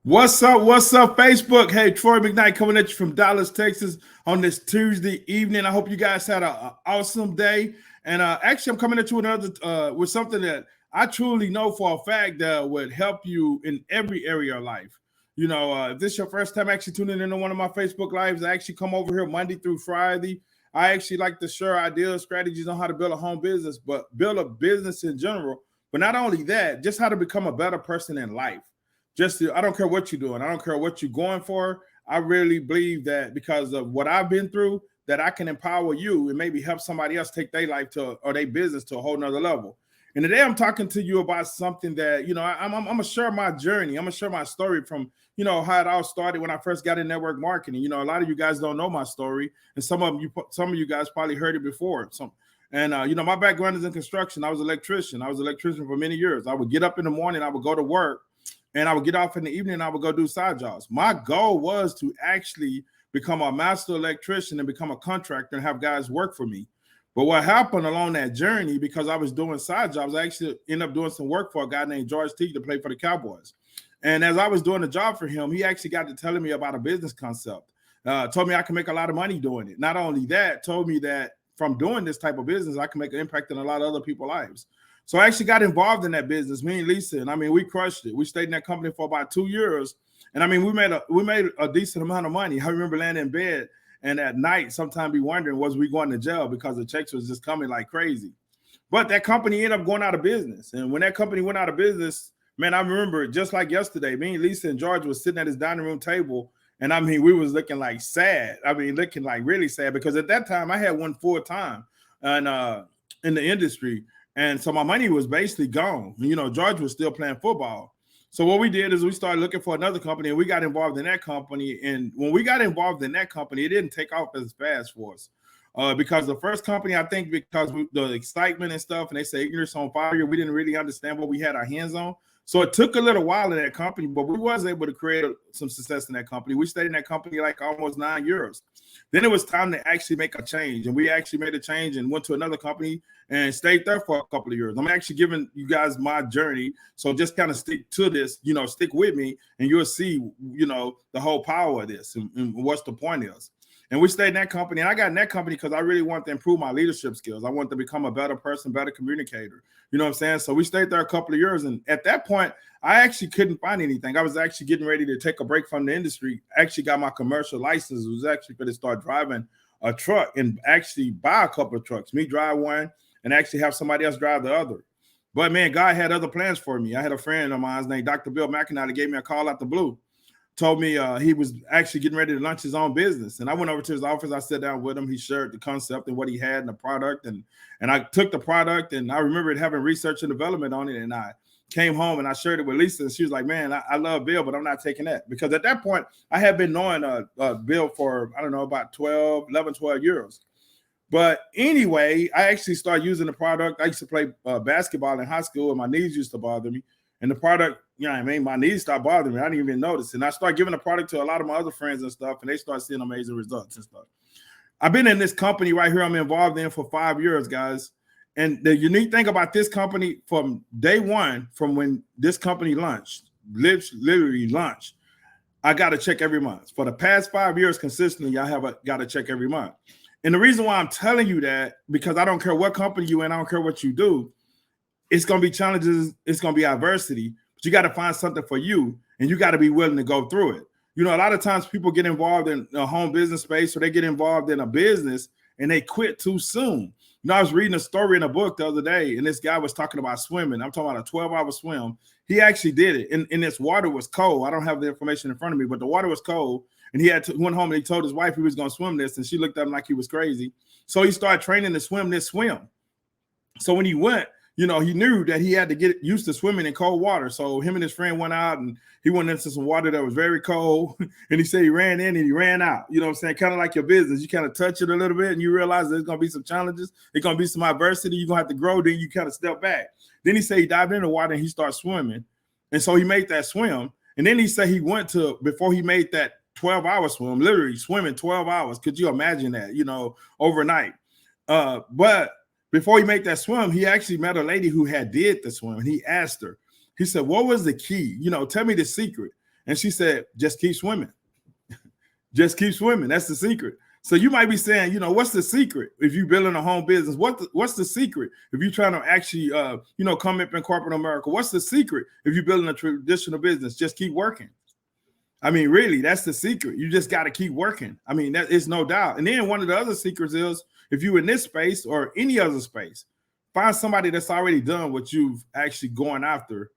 What's up? What's up, Facebook? Hey, Troy McKnight coming at you from Dallas, Texas on this Tuesday evening. I hope you guys had an awesome day. And actually, I'm coming at you with something that I truly know for a fact that would help you in every area of life. If this is your first time actually tuning into one of my Facebook lives, I actually come over here Monday through Friday. I actually like to share ideas, strategies on how to build a home business, but build a business in general. But not only that, just how to become a better person in life. I don't care what you're doing. I don't care what you're going for. I really believe that because of what I've been through, that I can empower you and maybe help somebody else take their life or their business to a whole nother level. And today I'm talking to you about something that, I'm going to share my journey. I'm going to share my story from, how it all started when I first got in network marketing. A lot of you guys don't know my story, and some of you guys probably heard it before. My background is in construction. I was an electrician. I was an electrician for many years. I would get up in the morning, I would go to work, and I would get off in the evening and I would go do side jobs. My goal was to actually become a master electrician and become a contractor and have guys work for me. But what happened along that journey, because I was doing side jobs, I actually ended up doing some work for a guy named George T to play for the Cowboys. And as I was doing the job for him, he actually got to telling me about a business concept. Told me I can make a lot of money doing it. Not only that, told me that from doing this type of business, I can make an impact in a lot of other people's lives. So I actually got involved in that business, me and Lisa, and we crushed it. We stayed in that company for about 2 years, and we made a decent amount of money. I remember laying in bed and at night, sometimes be wondering, was we going to jail because the checks was just coming like crazy. But that company ended up going out of business, and when that company went out of business, man, I remember it just like yesterday. Me and Lisa and George was sitting at his dining room table, and we was looking like sad. Looking like really sad because at that time I had one full time and in the industry. And so my money was basically gone. George was still playing football. So what we did is we started looking for another company, and we got involved in that company. And when we got involved in that company, it didn't take off as fast for us. Because the first company, I think because the excitement and stuff, and they say ignorance on fire, we didn't really understand what we had our hands on. So it took a little while in that company, but we was able to create some success in that company. We stayed in that company like almost 9 years. Then it was time to actually make a change, and we actually made a change and went to another company and stayed there for a couple of years. I'm actually giving you guys my journey, so just kind of stick to this, stick with me, and you'll see, the whole power of this and what's the point is. And we stayed in that company, and I got in that company because I really wanted to improve my leadership skills. I wanted to become a better person, better communicator. You know what I'm saying? So we stayed there a couple of years, and at that point, I actually couldn't find anything. I was actually getting ready to take a break from the industry. I actually got my commercial license. It was actually going to start driving a truck and actually buy a couple of trucks. Me drive one and actually have somebody else drive the other. But, man, God had other plans for me. I had a friend of mine named Dr. Bill McKnight that gave me a call out the blue. Told me he was actually getting ready to launch his own business. And I went over to his office. I sat down with him. He shared the concept and what he had in the product. And I took the product, and I remember having research and development on it. And I came home and I shared it with Lisa. And she was like, man, I love Bill, but I'm not taking that. Because at that point, I had been knowing Bill for, about 11, 12 years. But anyway, I actually started using the product. I used to play basketball in high school, and my knees used to bother me. And the product, my knees stopped bothering me. I didn't even notice. And I started giving the product to a lot of my other friends and stuff, and they started seeing amazing results and stuff. I've been in this company right here I'm involved in for 5 years, guys. And the unique thing about this company from day one, from when this company launched, literally launched, I got a check every month. For the past 5 years consistently, I have got a check every month. And the reason why I'm telling you that, because I don't care what company you're in, I don't care what you do, it's going to be challenges, it's going to be adversity, but you got to find something for you, and you got to be willing to go through it. A lot of times people get involved in a home business space, or they get involved in a business and they quit too soon. I was reading a story in a book the other day, and this guy was talking about swimming. I'm talking about a 12-hour swim. He actually did it, and this water was cold. I don't have the information in front of me, but the water was cold, and he went home and he told his wife he was going to swim this, and she looked at him like he was crazy. So he started training to swim this swim. So when he went, he knew that he had to get used to swimming in cold water. So him and his friend went out, and he went into some water that was very cold. And he said he ran in and he ran out. You know what I'm saying? Kind of like your business. You kind of touch it a little bit and you realize there's going to be some challenges. There's going to be some adversity. You're going to have to grow. Then you kind of step back. Then he said he dived in the water and he started swimming. And so he made that swim. And then he said he went to, before he made that 12-hour swim, literally swimming 12 hours. Could you imagine that, overnight? But before he made that swim, he actually met a lady who had did the swim, and he asked her, he said, what was the key? Tell me the secret. And she said, just keep swimming. Just keep swimming. That's the secret. So you might be saying, you know, what's the secret if you're building a home business? What's the secret if you're trying to actually, come up in corporate America? What's the secret if you're building a traditional business? Just keep working. I mean, really, that's the secret. You just got to keep working. I mean, that is no doubt. And then one of the other secrets is if you're in this space or any other space, find somebody that's already done what you've actually going after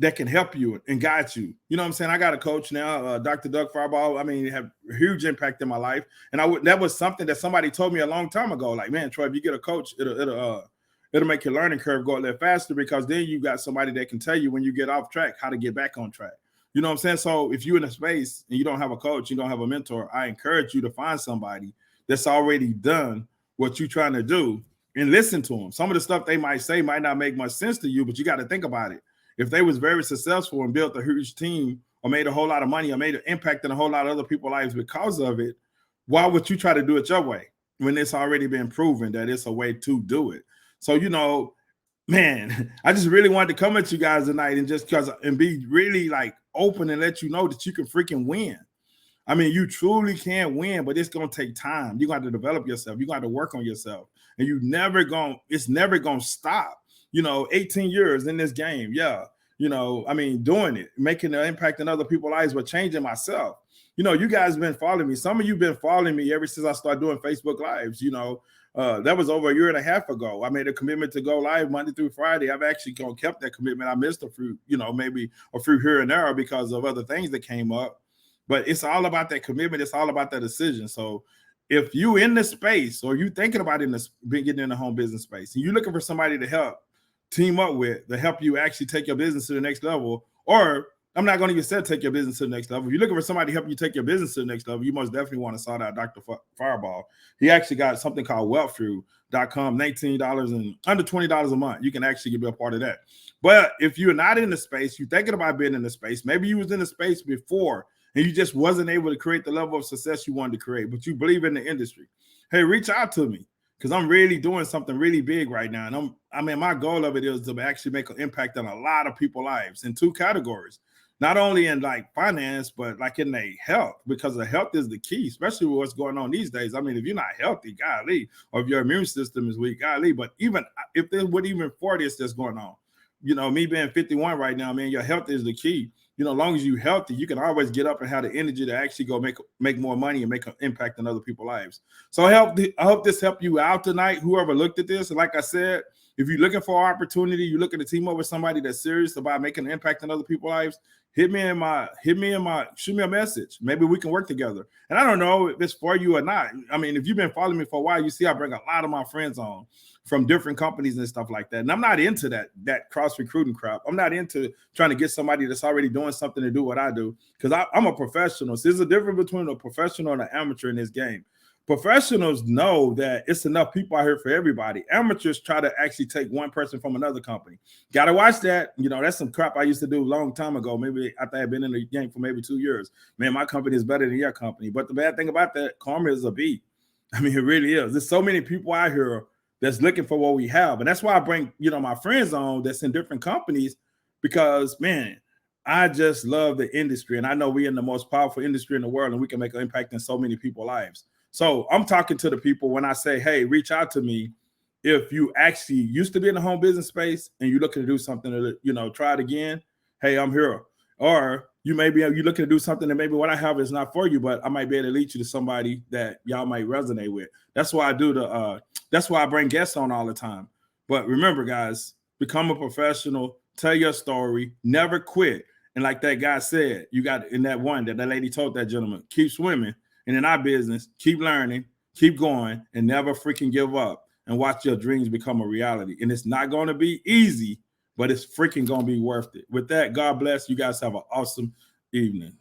that can help you and guide you. You know what I'm saying? I got a coach now, Dr. Doug Fireball. I mean, have a huge impact in my life. And that was something that somebody told me a long time ago. Like, man, Troy, if you get a coach, it'll make your learning curve go a little faster, because then you got somebody that can tell you when you get off track how to get back on track. You know what I'm saying? So if you're in a space and you don't have a coach, you don't have a mentor, I encourage you to find somebody that's already done what you're trying to do and listen to them. Some of the stuff they might say might not make much sense to you, but you got to think about it. If they was very successful and built a huge team or made a whole lot of money or made an impact in a whole lot of other people's lives because of it, why would you try to do it your way when it's already been proven that it's a way to do it? So, you know, man, I just really wanted to come at you guys tonight and be really like open and let you know that you can freaking win. I mean, you truly can win, but it's going to take time. You're going to have to develop yourself. You're going to have to work on yourself, and it's never going to stop. 18 years in this game. Yeah. Doing it, making an impact in other people's lives, but changing myself. You guys been following me. Some of you been following me ever since I started doing Facebook Lives. That was over a year and a half ago. I made a commitment to go live Monday through Friday. I've actually kept that commitment. I missed a few, maybe a few here and there because of other things that came up. But it's all about that commitment. It's all about that decision. So if you in the space or you thinking about getting in the home business space and you're looking for somebody to team up with to help you actually take your business to the next level, or I'm not going to even say take your business to the next level. If you're looking for somebody to help you take your business to the next level, you most definitely want to start out Dr. Fireball. He actually got something called wealthfruit.com, $19 and under $20 a month. You can actually be a part of that. But if you're not in the space, you're thinking about being in the space, maybe you was in the space before and you just wasn't able to create the level of success you wanted to create, but you believe in the industry. Hey, reach out to me, because I'm really doing something really big right now. And my goal of it is to actually make an impact on a lot of people's lives in two categories, not only in like finance, but like in their health, because the health is the key, especially with what's going on these days. I mean, if you're not healthy, golly, or if your immune system is weak, golly, but even if there's even 40 that's going on, me being 51 right now, man, your health is the key. As long as you're healthy, you can always get up and have the energy to actually go make more money and make an impact on other people's lives. So I hope this helped you out tonight, whoever looked at this. And like I said, if you're looking for an opportunity, you're looking to team up with somebody that's serious about making an impact on other people's lives, shoot me a message. Maybe we can work together. And I don't know if it's for you or not. I mean, if you've been following me for a while, you see I bring a lot of my friends on from different companies and stuff like that. And I'm not into that cross recruiting crap. I'm not into trying to get somebody that's already doing something to do what I do, because I'm a professional. So there's a difference between a professional and an amateur in this game. Professionals know that it's enough people out here for everybody. Amateurs try to actually take one person from another company. Got to watch that. That's some crap I used to do a long time ago. Maybe after I've been in the game for maybe 2 years. Man, my company is better than your company. But the bad thing about that, karma is a beat. I mean, it really is. There's so many people out here that's looking for what we have. And that's why I bring, my friends on that's in different companies, because, man, I just love the industry. And I know we're in the most powerful industry in the world, and we can make an impact in so many people's lives. So I'm talking to the people when I say, hey, reach out to me. If you actually used to be in the home business space and you're looking to do something to, try it again, hey, I'm here. Or you're looking to do something that maybe what I have is not for you, but I might be able to lead you to somebody that y'all might resonate with. That's why that's why I bring guests on all the time. But remember, guys, become a professional, tell your story, never quit. And like that guy said, you got in that one that lady told that gentleman, keep swimming. And in our business, keep learning, keep going, and never freaking give up, and watch your dreams become a reality. And it's not going to be easy, but it's freaking going to be worth it. With that, God bless. You guys have an awesome evening.